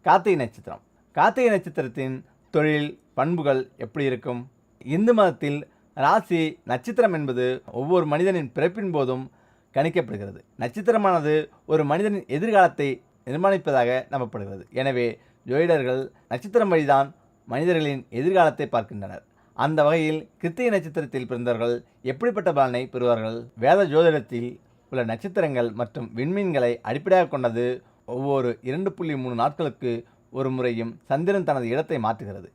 கார்த்திகை நட்சத்திரம். கார்த்திகை நட்சத்திரத்தின் தொழில் பண்புகள் எப்படி இருக்கும்? இந்து மதத்தில் ராசி நட்சத்திரம் என்பது ஒவ்வொரு மனிதனின் பிறப்பின் போதும் கணிக்கப்படுகிறது. நட்சத்திரமானது ஒரு மனிதனின் எதிர்காலத்தை நிர்மாணிப்பதாக நம்பப்படுகிறது. எனவே ஜோதிடர்கள் நட்சத்திரம் வழிதான் மனிதர்களின் எதிர்காலத்தை பார்க்கின்றனர். அந்த வகையில் கிருத்திகை நட்சத்திரத்தில் பிறந்தவர்கள் எப்படிப்பட்ட பலனை பெறுவார்கள்? வேத ஜோதிடத்தில் உள்ள நட்சத்திரங்கள் மற்றும் விண்மீன்களை அடிப்படையாக கொண்டது. ஒவ்வொரு 2.3 நாட்களுக்கு ஒரு முறையும் சந்திரன் தனது இடத்தை மாற்றுகிறது.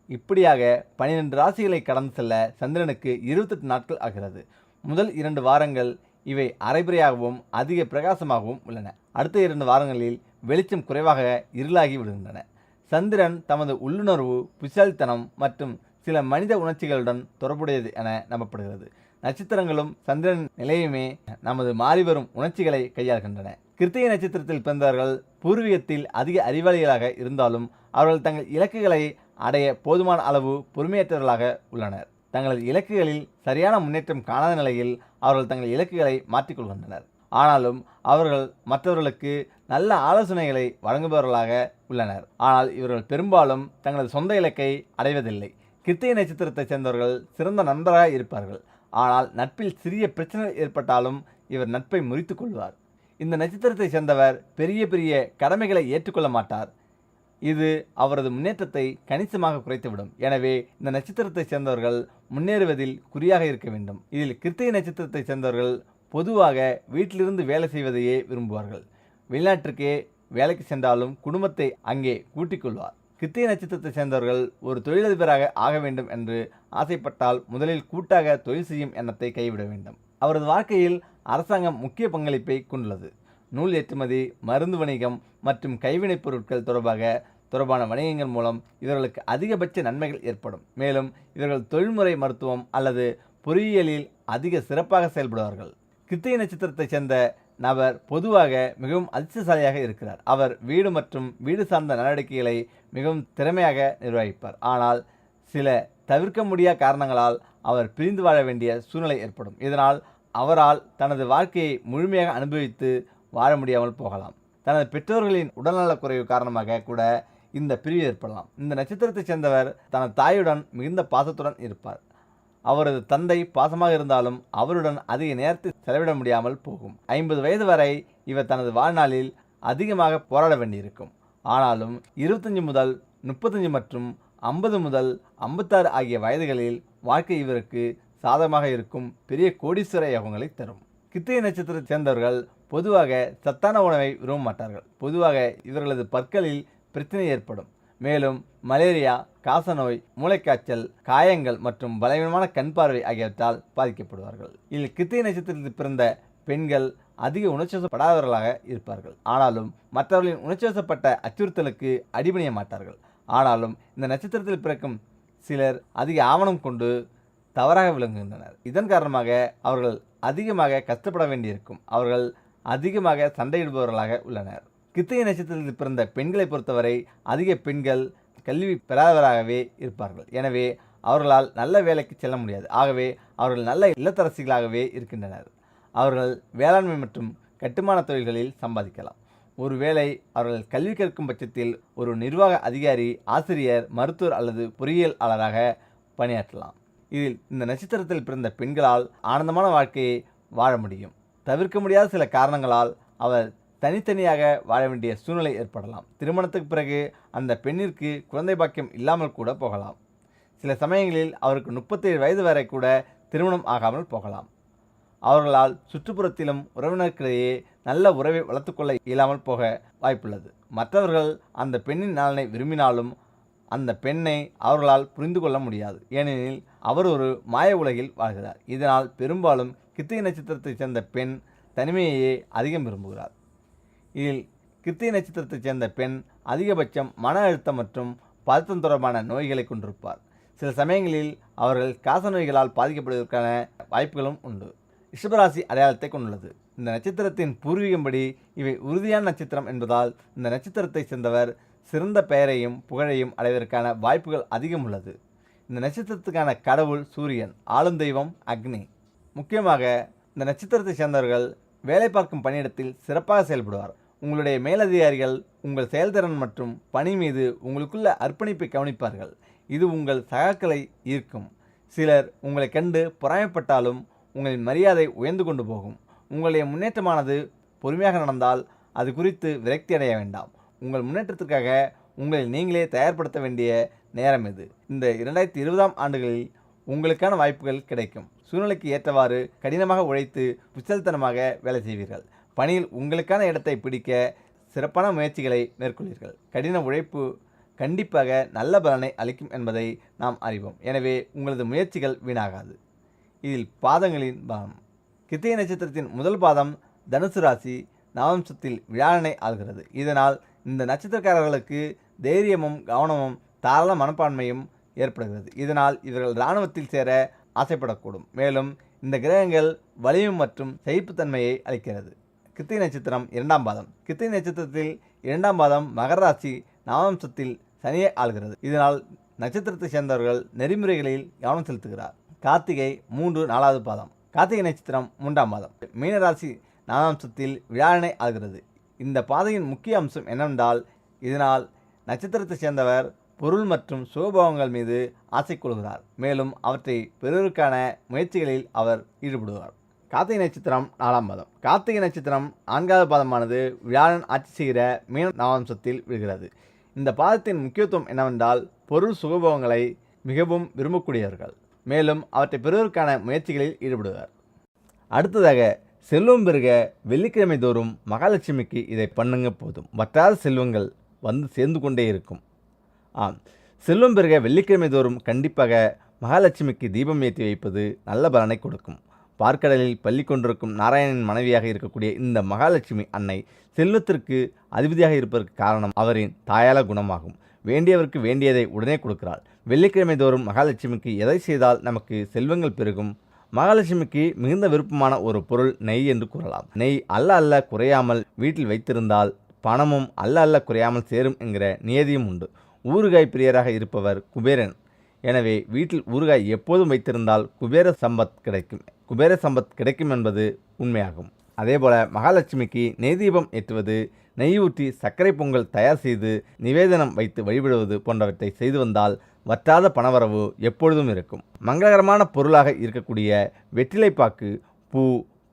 இப்படியாக 12 ராசிகளை கடந்து செல்ல சந்திரனுக்கு 28 நாட்கள் ஆகிறது. முதல் 2 வாரங்கள் இவை அரைபறையாகவும் அதிக பிரகாசமாகவும் உள்ளன. அடுத்த 2 வாரங்களில் வெளிச்சம் குறைவாக இருளாகி விடுகின்றன. சந்திரன் தமது உள்ளுணர்வு, புத்திசாலித்தனம் மற்றும் சில மனித உணர்ச்சிகளுடன் தொடர்புடையது என நம்பப்படுகிறது. நட்சத்திரங்களும் சந்திரன் நிலையுமே நமது மாறிவரும் உணர்ச்சிகளை கையாள்கின்றன. கிருத்திகை நட்சத்திரத்தில் பிறந்தவர்கள் பூர்வீகத்தில் அதிக அறிவாளிகளாக இருந்தாலும் அவர்கள் தங்கள் இலக்குகளை அடைய போதுமான அளவு பொறுமையற்றவர்களாக உள்ளனர். தங்களது இலக்குகளில் சரியான முன்னேற்றம் காணாத நிலையில் அவர்கள் தங்கள் இலக்குகளை மாற்றிக்கொள்கின்றனர். ஆனாலும் அவர்கள் மற்றவர்களுக்கு நல்ல ஆலோசனைகளை வழங்குபவர்களாக உள்ளனர். ஆனால் இவர்கள் பெரும்பாலும் தங்களது சொந்த இலக்கை அடைவதில்லை. கிருத்திகை நட்சத்திரத்தைச் சேர்ந்தவர்கள் சிறந்த நண்பராக இருப்பார்கள். ஆனால் நட்பில் சிறிய பிரச்சனை ஏற்பட்டாலும் இவர் நட்பை முறித்து கொள்வார். இந்த நட்சத்திரத்தை சேர்ந்தவர் பெரிய பெரிய கடமைகளை ஏற்றுக்கொள்ள மாட்டார். இது அவரது முன்னேற்றத்தை கணிசமாக குறைத்துவிடும். எனவே இந்த நட்சத்திரத்தை சேர்ந்தவர்கள் முன்னேறுவதில் குறியாக இருக்க வேண்டும். இதில் கிருத்திகை நட்சத்திரத்தை சேர்ந்தவர்கள் பொதுவாக வீட்டிலிருந்து வேலை செய்வதையே விரும்புவார்கள். வெளிநாட்டிற்கே வேலைக்கு சென்றாலும் குடும்பத்தை அங்கே கூட்டிக் கொள்வார். கிருத்திகை நட்சத்திரத்தை சேர்ந்தவர்கள் ஒரு தொழிலதிபராக ஆக வேண்டும் என்று ஆசைப்பட்டால் முதலில் கூட்டாக தொழில் செய்யும் எண்ணத்தை கைவிட வேண்டும். அவரது வாழ்க்கையில் அரசாங்கம் முக்கிய பங்களிப்பை கொண்டுள்ளது. நூல் ஏற்றுமதி, மருந்து வணிகம் மற்றும் கைவினைப் பொருட்கள் தொடர்பான வணிகங்கள் மூலம் இவர்களுக்கு அதிகபட்ச நன்மைகள் ஏற்படும். மேலும் இவர்கள் தொழில்முறை மருத்துவம் அல்லது பொறியியலில் அதிக சிறப்பாக செயல்படுவார்கள். கிருத்திகை நட்சத்திரத்தைச் சேர்ந்த நபர் பொதுவாக மிகவும் அதிர்ஷ்டசாலியாக இருக்கிறார். அவர் வீடு மற்றும் வீடு சார்ந்த நடவடிக்கைகளை மிகவும் திறமையாக நிர்வகிப்பார். ஆனால் சில தவிர்க்க முடியாத காரணங்களால் அவர் பிரிந்து வாழ வேண்டிய சூழ்நிலை ஏற்படும். இதனால் அவரால் தனது வாழ்க்கையை முழுமையாக அனுபவித்து வாழ முடியாமல் போகலாம். தனது பெற்றோர்களின் உடல்நலக் குறைவு காரணமாக கூட இந்த பிரிவு ஏற்படலாம். இந்த நட்சத்திரத்தைச் சேர்ந்தவர் தனது தாயுடன் மிகுந்த பாசத்துடன் இருப்பார். அவரது தந்தை பாசமாக இருந்தாலும் அவருடன் அதிக நேரத்தை செலவிட முடியாமல் போகும். 50 வயது வரை இவர் தனது வாழ்நாளில் அதிகமாக போராட வேண்டியிருக்கும். ஆனாலும் 25 முதல் 35 மற்றும் 50 முதல் 56 ஆகிய வயதுகளில் வாழ்க்கை இவருக்கு சாதகமாக இருக்கும் பெரிய கோடீஸ்வர யோகங்களை தரும். கிருத்திகை நட்சத்திரத்தை சேர்ந்தவர்கள் பொதுவாக சத்தான உணவை விரும்ப மாட்டார்கள். பொதுவாக இவர்களது பற்களில் பிரச்சனை ஏற்படும். மேலும் மலேரியா, காசநோய், மூளைக்காய்ச்சல், காயங்கள் மற்றும் பலவீனமான கண் பார்வை ஆகியவற்றால் பாதிக்கப்படுவார்கள். இதில் கிருத்திகை நட்சத்திரத்தில் பிறந்த பெண்கள் அதிக உணர்ச்சிவசப்படாதவர்களாக இருப்பார்கள். ஆனாலும் மற்றவர்களின் உணர்ச்சிவசப்பட்ட அச்சுறுத்தலுக்கு அடிபணிய மாட்டார்கள். ஆனாலும் இந்த நட்சத்திரத்தில் பிறக்கும் சிலர் அதிக ஆவணம் கொண்டு தவறாக விளங்குகின்றனர். இதன் காரணமாக அவர்கள் அதிகமாக கஷ்டப்பட வேண்டியிருக்கும். அவர்கள் அதிகமாக சண்டையிடுபவர்களாக உள்ளனர். கிருத்திகை நட்சத்திரத்தில் பிறந்த பெண்களை பொறுத்தவரை அதிக பெண்கள் கல்வி பெறாதவராகவே இருப்பார்கள். எனவே அவர்களால் நல்ல வேலைக்கு செல்ல முடியாது. ஆகவே அவர்கள் நல்ல இல்லத்தரசிகளாகவே இருக்கின்றனர். அவர்கள் வேளாண்மை மற்றும் கட்டுமான தொழில்களில் சம்பாதிக்கலாம். ஒருவேளை அவர்கள் கல்வி கற்கும் பட்சத்தில் ஒரு நிர்வாக அதிகாரி, ஆசிரியர், மருத்துவர் அல்லது பொறியியலாளராக பணியாற்றலாம். இதில் இந்த நட்சத்திரத்தில் பிறந்த பெண்களால் ஆனந்தமான வாழ்க்கையை வாழ முடியும். தவிர்க்க முடியாத சில காரணங்களால் அவர் தனித்தனியாக வாழ வேண்டிய சூழ்நிலை ஏற்படலாம். திருமணத்துக்கு பிறகு அந்த பெண்ணிற்கு குழந்தை பாக்கியம் இல்லாமல் கூட போகலாம். சில சமயங்களில் அவருக்கு 37 வயது வரை கூட திருமணம் ஆகாமல் போகலாம். அவர்களால் சுற்றுப்புறத்திலும் உறவினர்களிடையே நல்ல உறவை வளர்த்துக்கொள்ள இயலாமல் போக வாய்ப்புள்ளது. மற்றவர்கள் அந்த பெண்ணின் நலனை விரும்பினாலும் அந்த பெண்ணை அவர்களால் புரிந்து கொள்ள முடியாது. ஏனெனில் அவர் ஒரு மாய உலகில் வாழ்கிறார். இதனால் பெரும்பாலும் கிருத்திகை நட்சத்திரத்தைச் சேர்ந்த பெண் தனிமையையே அதிகம் விரும்புகிறார். இதில் கிருத்திகை நட்சத்திரத்தைச் சேர்ந்த பெண் அதிகபட்சம் மன அழுத்தம் மற்றும் பதட்டம் தொடர்பான நோய்களை கொண்டிருப்பார். சில சமயங்களில் அவர்கள் காச நோய்களால் பாதிக்கப்படுவதற்கான வாய்ப்புகளும் உண்டு. ரிஷபராசி அடையாளத்தை கொண்டுள்ளது. இந்த நட்சத்திரத்தின் பூர்வீகம்படி இவை உறுதியான நட்சத்திரம் என்பதால் இந்த நட்சத்திரத்தை சேர்ந்தவர் சிறந்த பெயரையும் புகழையும் அடைவதற்கான வாய்ப்புகள் அதிகம் உள்ளது. இந்த நட்சத்திரத்துக்கான கடவுள் சூரியன், ஆளும் தெய்வம் அக்னி. முக்கியமாக இந்த நட்சத்திரத்தை சேர்ந்தவர்கள் வேலை பார்க்கும் பணியிடத்தில் சிறப்பாக செயல்படுவார். உங்களுடைய மேலதிகாரிகள் உங்கள் செயல்திறன் மற்றும் பணி மீது உங்களுக்குள்ள அர்ப்பணிப்பை கவனிப்பார்கள். இது உங்கள் சகாக்களை ஈர்க்கும். சிலர் உங்களை கண்டு பொறாமைப்பட்டாலும் உங்களின் மரியாதை உயர்ந்து கொண்டு போகும். உங்களுடைய முன்னேற்றமானது பொறுமையாக நடந்தால் அது குறித்து விரக்தி அடைய வேண்டாம். உங்கள் முன்னேற்றத்திற்காக உங்களை நீங்களே தயார்படுத்த வேண்டிய நேரம் இது. இந்த 2020ஆம் ஆண்டுகளில் உங்களுக்கான வாய்ப்புகள் கிடைக்கும். சூழ்நிலைக்கு ஏற்றவாறு கடினமாக உழைத்து புச்சல்தனமாக வேலை செய்வீர்கள். பணியில் உங்களுக்கான இடத்தை பிடிக்க சிறப்பான முயற்சிகளை மேற்கொள்வீர்கள். கடின உழைப்பு கண்டிப்பாக நல்ல பலனை அளிக்கும் என்பதை நாம் அறிவோம். எனவே உங்களது முயற்சிகள் வீணாகாது. இதில் பாதங்களின் பலம். கிருத்திகை நட்சத்திரத்தின் முதல் பாதம் தனுசு ராசி நவம்சத்தில் வியாழனை ஆள்கிறது. இதனால் இந்த நட்சத்திரக்காரர்களுக்கு தைரியமும் கவனமும் தாராள மனப்பான்மையும் ஏற்படுகிறது. இதனால் இவர்கள் இராணுவத்தில் சேர ஆசைப்படக்கூடும். மேலும் இந்த கிரகங்கள் வலிமை மற்றும் சகிப்புத்தன்மையை அளிக்கிறது. கிருத்திகை நட்சத்திரம் 2ஆம் பாதம். கிருத்திகை நட்சத்திரத்தில் 2ஆம் பாதம் மகர ராசி நவம்சத்தில் சனியை ஆள்கிறது. இதனால் நட்சத்திரத்தை சேர்ந்தவர்கள் நெறிமுறைகளில் கவனம் செலுத்துகிறார். கார்த்திகை 3-4வது பாதம். கார்த்திகை நட்சத்திரம் 3ஆம் பாதம். மீனராசி நவம்சத்தில் வியாழனை ஆள்கிறது. இந்த பாதையின் முக்கிய அம்சம் என்னவென்றால், இதனால் நட்சத்திரத்தை சேர்ந்தவர் பொருள் மற்றும் சுகபோகங்கள் மீது ஆசை கொள்கிறார். மேலும் அவற்றை பெறுவதற்கான முயற்சிகளில் அவர் ஈடுபடுவார். கார்த்திகை நட்சத்திரம் 4ஆம் பாதம். கார்த்திகை நட்சத்திரம் 4வது பாதமானது வியாழன் ஆட்சி செய்கிற மீன நவம்சத்தில் விழுகிறது. இந்த பாதத்தின் முக்கியத்துவம் என்னவென்றால், பொருள் சுகபோகங்களை மிகவும் விரும்பக்கூடியவர்கள். மேலும் அவற்றை பெறுவதற்கான முயற்சிகளில் ஈடுபடுவார். அடுத்ததாக செல்வம் பெருக வெள்ளிக்கிழமை தோறும் மகாலட்சுமிக்கு இதை பண்ணுங்க போதும். வற்றாத செல்வங்கள் வந்து சேர்ந்து கொண்டே இருக்கும். செல்வம் பெருக வெள்ளிக்கிழமை தோறும் கண்டிப்பாக மகாலட்சுமிக்கு தீபம் ஏற்றி வைப்பது நல்ல பலனை கொடுக்கும். பார்க்கடலில் பள்ளி கொண்டிருக்கும் நாராயணனின் மனைவியாக இருக்கக்கூடிய இந்த மகாலட்சுமி அன்னை செல்வத்திற்கு அதிபதியாக இருப்பதற்கு காரணம் அவரின் தாயாள குணமாகும். வேண்டியவருக்கு வேண்டியதை உடனே கொடுக்கிறாள். வெள்ளிக்கிழமை தோறும் மகாலட்சுமிக்கு எதை செய்தால் நமக்கு செல்வங்கள் பெருகும்? மகாலட்சுமிக்கு மிகுந்த விருப்பமான ஒரு பொருள் நெய் என்று கூறலாம். நெய் அல்ல குறையாமல் வீட்டில் வைத்திருந்தால் பணமும் அல்ல குறையாமல் சேரும் என்கிற நியதியும் உண்டு. ஊறுகாய் பிரியராக இருப்பவர் குபேரன். எனவே வீட்டில் ஊறுகாய் எப்போதும் வைத்திருந்தால் குபேர சம்பத் கிடைக்கும் என்பது உண்மையாகும். அதேபோல மகாலட்சுமிக்கு நெய் தீபம் ஏற்றுவது, நெய் ஊற்றி சர்க்கரை பொங்கல் தயார் செய்து நிவேதனம் வைத்து வழிபடுவது போன்றவற்றை செய்து வந்தால் வற்றாத பணவரவு எப்பொழுதும் இருக்கும். மங்களகரமான பொருளாக இருக்கக்கூடிய வெற்றிலைப்பாக்கு, பூ,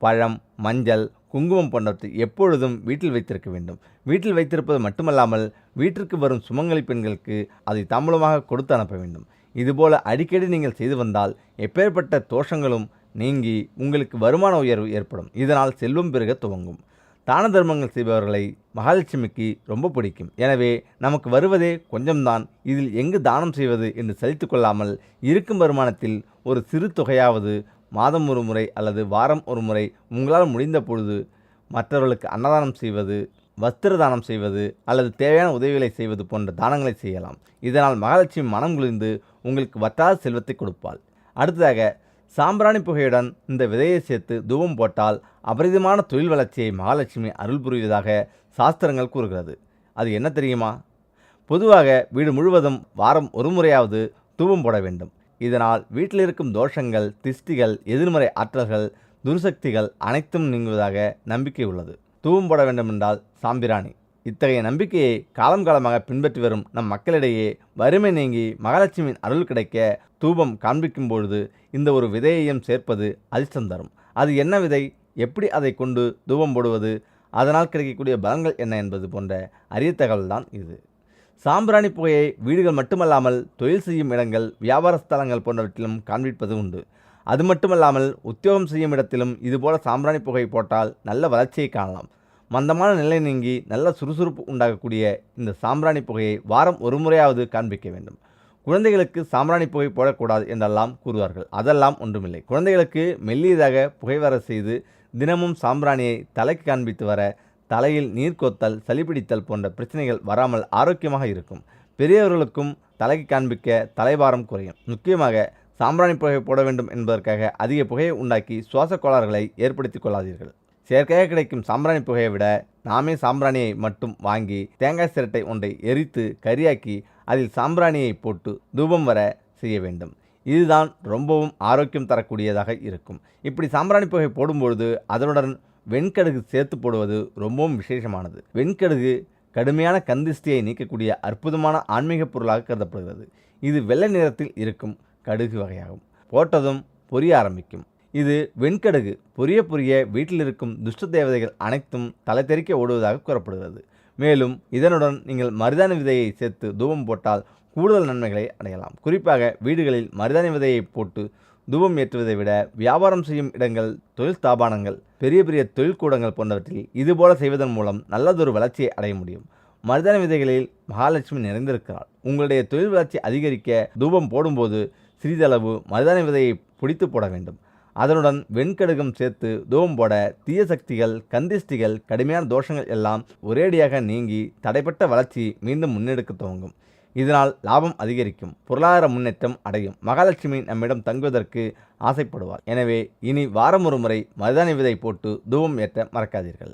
பழம், மஞ்சள், குங்குமம் போன்றவற்றை எப்பொழுதும் வீட்டில் வைத்திருக்க வேண்டும். வீட்டில் வைத்திருப்பது மட்டுமல்லாமல் வீட்டிற்கு வரும் சுமங்கலி பெண்களுக்கு அதை தாம்பூலமாக கொடுத்து அனுப்ப வேண்டும். இதுபோல அடிக்கடி நீங்கள் செய்து வந்தால் எப்பேற்பட்ட தோஷங்களும் நீங்கி உங்களுக்கு வருமான உயர்வு ஏற்படும். இதனால் செல்வம் பெருக துவங்கும். தான தர்மங்கள் செய்பவர்களை மகாலட்சுமிக்கு ரொம்ப பிடிக்கும். எனவே நமக்கு வருவதே கொஞ்சம்தான், இதில் எங்கு தானம் செய்வது என்று சலித்து கொள்ளாமல் இருக்கும் வருமானத்தில் ஒரு சிறு தொகையாவது மாதம் ஒரு முறை அல்லது வாரம் ஒரு முறை உங்களால் முடிந்த பொழுது மற்றவர்களுக்கு அன்னதானம் செய்வது, வஸ்திர தானம் செய்வது அல்லது தேவையான உதவிகளை செய்வது போன்ற தானங்களை செய்யலாம். இதனால் மகாலட்சுமி மனம் குளிர்ந்து உங்களுக்கு வற்றாத செல்வத்தை கொடுப்பாள். அடுத்ததாக சாம்பிராணி புகையுடன் இந்த விதையை சேர்த்து தூபம் போட்டால் அபரிதமான தொழில் வளர்ச்சியை மகாலட்சுமி அருள் புரிவதாக சாஸ்திரங்கள் கூறுகிறது. அது என்ன தெரியுமா? பொதுவாக வீடு முழுவதும் வாரம் ஒரு முறையாவது தூபம் போட வேண்டும். இதனால் வீட்டில் இருக்கும் தோஷங்கள், திஷ்டிகள், எதிர்மறை ஆற்றல்கள், துர்சக்திகள் அனைத்தும் நீங்குவதாக நம்பிக்கை உள்ளது. தூபம் போட வேண்டுமென்றால் சாம்பிராணி. இத்தகைய நம்பிக்கையை காலம் காலமாக பின்பற்றி வரும் நம் மக்களிடையே வறுமை நீங்கி மகாலட்சுமியின் அருள் கிடைக்க தூபம் காண்பிக்கும் பொழுது இந்த ஒரு விதையையும் சேர்ப்பது அதிர்ஷ்டம் தரும். அது என்ன விதை, எப்படி அதை கொண்டு தூபம் போடுவது, அதனால் கிடைக்கக்கூடிய பலன்கள் என்ன என்பது போன்ற அரிய தகவல் தான் இது. சாம்பிராணி புகையை வீடுகள் மட்டுமல்லாமல் தொழில் செய்யும் இடங்கள், வியாபார ஸ்தலங்கள் போன்றவற்றிலும் காண்பிப்பது உண்டு. அது மட்டுமல்லாமல் உத்தியோகம் செய்யும் இடத்திலும் இதுபோல சாம்பிராணி புகை போட்டால் நல்ல வளர்ச்சியை காணலாம். மந்தமான நிலை நீங்கி நல்ல சுறுசுறுப்பு உண்டாகக்கூடிய இந்த சாம்பிராணி புகையை வாரம் ஒரு முறையாவது காண்பிக்க வேண்டும். குழந்தைகளுக்கு சாம்பிராணி புகை போடக்கூடாது என்றெல்லாம் கூறுவார்கள். அதெல்லாம் ஒன்றுமில்லை. குழந்தைகளுக்கு மெல்லியதாக புகை வர செய்து தினமும் சாம்பிராணியை தலைக்கு காண்பித்து வர தலையில் நீர் கொத்தல், சளிப்பிடித்தல் போன்ற பிரச்சனைகள் வராமல் ஆரோக்கியமாக இருக்கும். பெரியவர்களுக்கும் தலைக்கு காண்பிக்க தலைபாரம் குறையும். முக்கியமாக சாம்பிராணி புகை போட வேண்டும் என்பதற்காக அதிக புகையை உண்டாக்கி சுவாச கோளாறுகளை ஏற்படுத்தி கொள்ளாதீர்கள். செயற்கையாக கிடைக்கும் சாம்பிராணி புகையை விட நாமே சாம்பிராணியை மட்டும் வாங்கி தேங்காய் சிரட்டை ஒன்றை எரித்து கரியாக்கி அதில் சாம்பிராணியை போட்டு தூபம் வர செய்ய வேண்டும். இதுதான் ரொம்பவும் ஆரோக்கியம் தரக்கூடியதாக இருக்கும். இப்படி சாம்பிராணி புகை போடும்பொழுது அதனுடன் வெண்கடுகு சேர்த்து போடுவது ரொம்பவும் விசேஷமானது. வெண்கடுகு கடுமையான கந்திஷ்டியை நீக்கக்கூடிய அற்புதமான ஆன்மீக பொருளாக கருதப்படுகிறது. இது வெள்ளை நிறத்தில் இருக்கும் கடுகு வகையாகும். போட்டதும் பொரிய ஆரம்பிக்கும். இது வெண்கடுகு பொரிய பொரிய வீட்டில் இருக்கும் துஷ்ட தேவதைகள் அனைத்தும் தலை தெறிக்க ஓடுவதாக கூறப்படுகிறது. மேலும் இதனுடன் நீங்கள் மருதாணி விதையை சேர்த்து தூபம் போட்டால் கூடுதல் நன்மைகளை அடையலாம். குறிப்பாக வீடுகளில் மருதாணி விதையை போட்டு தூபம் ஏற்றுவதை விட வியாபாரம் செய்யும் இடங்கள், தொழில் ஸ்தாபனங்கள், பெரிய பெரிய தொழிற்கூடங்கள் போன்றவற்றில் இதுபோல செய்வதன் மூலம் நல்லதொரு வளர்ச்சியை அடைய முடியும். மருதாணி விதைகளில் மகாலட்சுமி நிறைந்திருக்கிறாள். உங்களுடைய தொழில் வளர்ச்சி அதிகரிக்க தூபம் போடும்போது சிறிதளவு மருதாணி விதையை பிடித்து போட வேண்டும். அதனுடன் வெண்கடுகம் சேர்த்து தூபம் போட தீய சக்திகள், கந்திஷ்டிகள், கடுமையான தோஷங்கள் எல்லாம் ஒரேடியாக நீங்கி தடைப்பட்ட வளர்ச்சி மீண்டும் முன்னெடுக்க துவங்கும். இதனால் லாபம் அதிகரிக்கும், பொருளாதார முன்னேற்றம் அடையும். மகாலட்சுமி நம்மிடம் தங்குவதற்கு ஆசைப்படுவார். எனவே இனி வாரம் ஒரு முறை மருதாணி விதை போட்டு தூபம் ஏற்ற மறக்காதீர்கள்.